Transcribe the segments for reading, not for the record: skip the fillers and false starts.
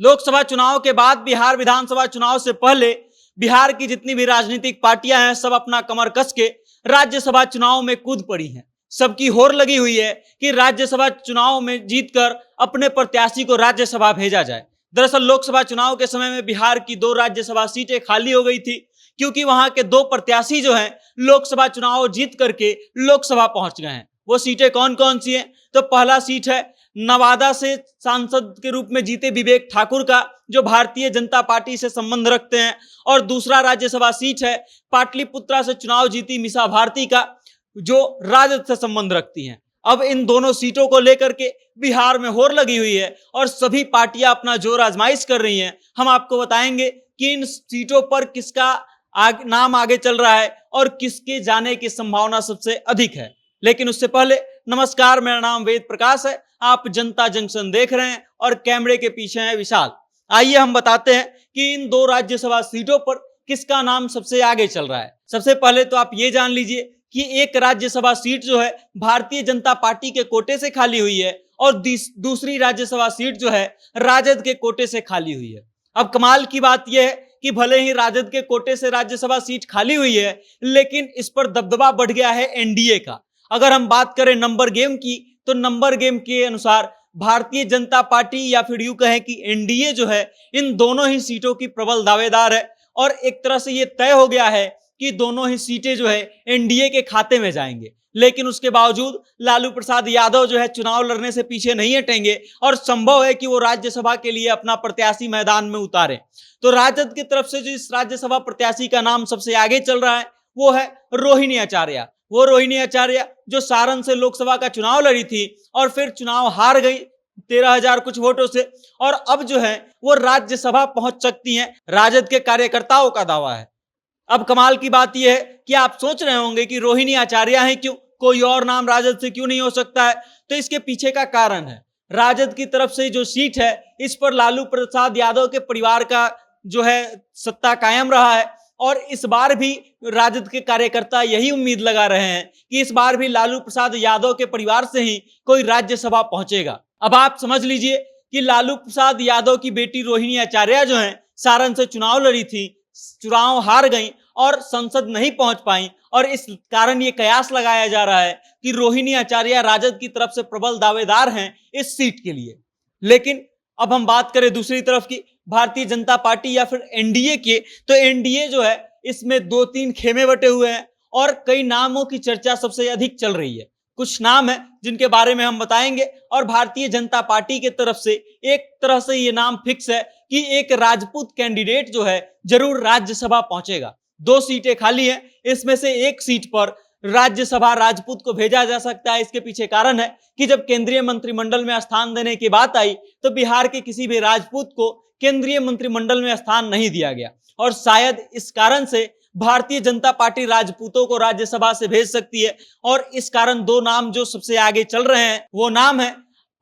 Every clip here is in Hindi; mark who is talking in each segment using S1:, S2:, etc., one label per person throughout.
S1: लोकसभा चुनाव के बाद बिहार विधानसभा चुनाव से पहले बिहार की जितनी भी राजनीतिक पार्टियां हैं सब अपना कमर कस के राज्यसभा चुनाव में कूद पड़ी हैं। सबकी होड़ लगी हुई है कि राज्यसभा चुनाव में जीतकर अपने प्रत्याशी को राज्यसभा भेजा जाए। दरअसल लोकसभा चुनाव के समय में बिहार की 2 राज्यसभा सीटें खाली हो गई थी क्योंकि वहां के 2 प्रत्याशी जो हैं लोकसभा चुनाव जीत करके लोकसभा पहुंच गए हैं। वो सीटें कौन कौन सी हैं? तो पहला सीट है नवादा से सांसद के रूप में जीते विवेक ठाकुर का, जो भारतीय जनता पार्टी से संबंध रखते हैं, और दूसरा राज्यसभा सीट है पाटलिपुत्रा से चुनाव जीती मीसा भारती का, जो राजद से संबंध रखती हैं। अब इन दोनों सीटों को लेकर के बिहार में होड़ लगी हुई है और सभी पार्टियां अपना जोर आजमाइश कर रही हैं। हम आपको बताएंगे कि इन सीटों पर किसका नाम आगे चल रहा है और किसके जाने की संभावना सबसे अधिक है। लेकिन उससे पहले नमस्कार, मेरा नाम वेद प्रकाश है, आप जनता जंक्शन देख रहे हैं और कैमरे के पीछे है विशाल। आइए हम बताते हैं कि इन 2 राज्यसभा सीटों पर किसका नाम सबसे आगे चल रहा है। सबसे पहले तो आप ये जान लीजिए कि एक राज्यसभा सीट जो है भारतीय जनता पार्टी के कोटे से खाली हुई है और दूसरी राज्यसभा सीट जो है राजद के कोटे से खाली हुई है। अब कमाल की बात यह है कि भले ही राजद के कोटे से राज्यसभा सीट खाली हुई है, लेकिन इस पर दबदबा बढ़ गया है एनडीए का। अगर हम बात करें नंबर गेम की, तो नंबर गेम के अनुसार भारतीय जनता पार्टी या फिर यूं कहें कि एनडीए जो है इन दोनों ही सीटों की प्रबल दावेदार है और एक तरह से यह तय हो गया है कि दोनों ही सीटें जो है एनडीए के खाते में जाएंगे। लेकिन उसके बावजूद लालू प्रसाद यादव जो है चुनाव लड़ने से पीछे नहीं हटेंगे और संभव है कि वो राज्यसभा के लिए अपना प्रत्याशी मैदान में उतारे। तो राजद की तरफ से जो इस राज्यसभा प्रत्याशी का नाम सबसे आगे चल रहा है वो है रोहिणी आचार्य। वो रोहिणी आचार्य जो सारण से लोकसभा का चुनाव लड़ी थी और फिर चुनाव हार गई 13,000 कुछ वोटों से, और अब जो है वो राज्यसभा पहुंच सकती हैं, राजद के कार्यकर्ताओं का दावा है। अब कमाल की बात यह है कि आप सोच रहे होंगे कि रोहिणी आचार्य है, क्यों कोई और नाम राजद से क्यों नहीं हो सकता है? तो इसके पीछे का कारण है राजद की तरफ से जो सीट है इस पर लालू प्रसाद यादव के परिवार का जो है सत्ता कायम रहा है और इस बार भी राजद के कार्यकर्ता यही उम्मीद लगा रहे हैं कि इस बार भी लालू प्रसाद यादव के परिवार से ही कोई राज्यसभा पहुंचेगा। अब आप समझ लीजिए कि लालू प्रसाद यादव की बेटी रोहिणी आचार्य जो है सारण से चुनाव लड़ी थी, चुनाव हार गई और संसद नहीं पहुंच पाई, और इस कारण ये कयास लगाया जा रहा है कि रोहिणी आचार्य राजद की तरफ से प्रबल दावेदार हैं इस सीट के लिए। लेकिन अब हम बात करें दूसरी तरफ की, भारतीय जनता पार्टी या फिर एनडीए के, तो एनडीए जो है इसमें 2-3 खेमे बटे हुए हैं और कई नामों की चर्चा सबसे अधिक चल रही है। कुछ नाम है जिनके बारे में हम बताएंगे और भारतीय जनता पार्टी के तरफ से एक तरह से ये नाम फिक्स है कि एक राजपूत कैंडिडेट जो है जरूर राज्यसभा पहुंचेगा। 2 सीटें खाली हैं, इसमें से एक सीट पर राज्यसभा राजपूत को भेजा जा सकता है। इसके पीछे कारण है कि जब केंद्रीय मंत्रिमंडल में स्थान देने की बात आई तो बिहार के किसी भी राजपूत को केंद्रीय मंत्रिमंडल में स्थान नहीं दिया गया और शायद इस कारण से भारतीय जनता पार्टी राजपूतों को राज्यसभा से भेज सकती है। और इस कारण 2 नाम जो सबसे आगे चल रहे हैं वो नाम है,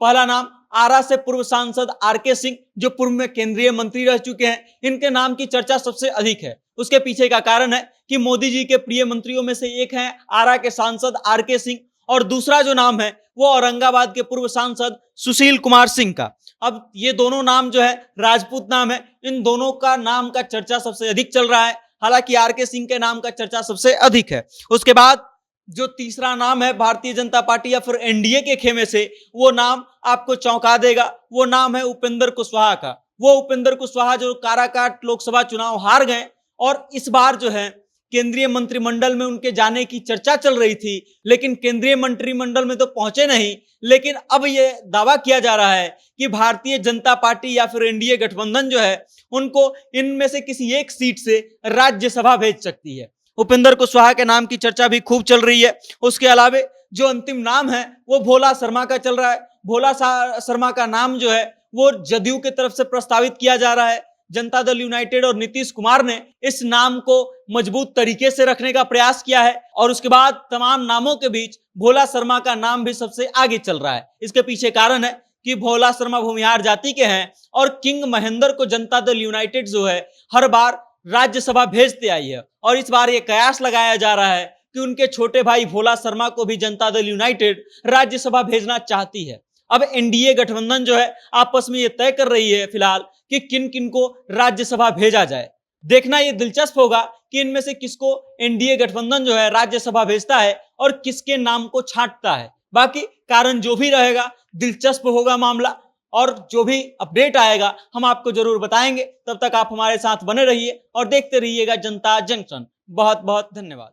S1: पहला नाम आरा से पूर्व सांसद आरके सिंह जो पूर्व में केंद्रीय मंत्री रह चुके हैं, इनके नाम की चर्चा सबसे अधिक है। उसके पीछे का कारण है कि मोदी जी के प्रिय मंत्रियों में से एक हैं आरा के सांसद आरके सिंह, और दूसरा जो नाम है वो औरंगाबाद के पूर्व सांसद सुशील कुमार सिंह का। अब ये दोनों नाम जो है राजपूत नाम है, इन दोनों का नाम का चर्चा सबसे अधिक चल रहा है, हालांकि आरके सिंह के नाम का चर्चा सबसे अधिक है। उसके बाद जो तीसरा नाम है भारतीय जनता पार्टी या फिर एनडीए के खेमे से, वो नाम आपको चौंका देगा, वो नाम है उपेंद्र कुशवाहा का। वो उपेंद्र कुशवाहा जो काराकाट लोकसभा चुनाव हार गए और इस बार जो है केंद्रीय मंत्रिमंडल में उनके जाने की चर्चा चल रही थी, लेकिन केंद्रीय मंत्रिमंडल में तो पहुंचे नहीं। लेकिन अब यह दावा किया जा रहा है कि भारतीय जनता पार्टी या फिर एनडीए गठबंधन जो है उनको इनमें से किसी एक सीट से राज्यसभा भेज सकती है। उपेंद्र कुशवाहा के नाम की चर्चा भी खूब चल रही है। उसके अलावा जो अंतिम नाम है वो भोला शर्मा का चल रहा है। भोला शर्मा का नाम जो है वो जदयू की तरफ से प्रस्तावित किया जा रहा है। जनता दल यूनाइटेड और नीतीश कुमार ने इस नाम को मजबूत तरीके से रखने का प्रयास किया है और उसके बाद तमाम नामों के बीच भोला शर्मा का नाम भी सबसे आगे चल रहा है। इसके पीछे कारण है कि भोला शर्मा भूमिहार जाति के हैं और किंग महेंद्र को जनता दल यूनाइटेड जो है हर बार राज्यसभा भेजते आई है, और इस बार यह कयास लगाया जा रहा है कि उनके छोटे भाई भोला शर्मा को भी जनता दल यूनाइटेड राज्यसभा भेजना चाहती है। अब एनडीए गठबंधन जो है आपस में ये तय कर रही है फिलहाल कि किन किन को राज्यसभा भेजा जाए। देखना यह दिलचस्प होगा कि इनमें से किसको एनडीए गठबंधन जो है राज्यसभा भेजता है और किसके नाम को छांटता है। बाकी कारण जो भी रहेगा, दिलचस्प होगा मामला, और जो भी अपडेट आएगा हम आपको जरूर बताएंगे। तब तक आप हमारे साथ बने रहिए और देखते रहिएगा जनता जंक्शन। बहुत बहुत धन्यवाद।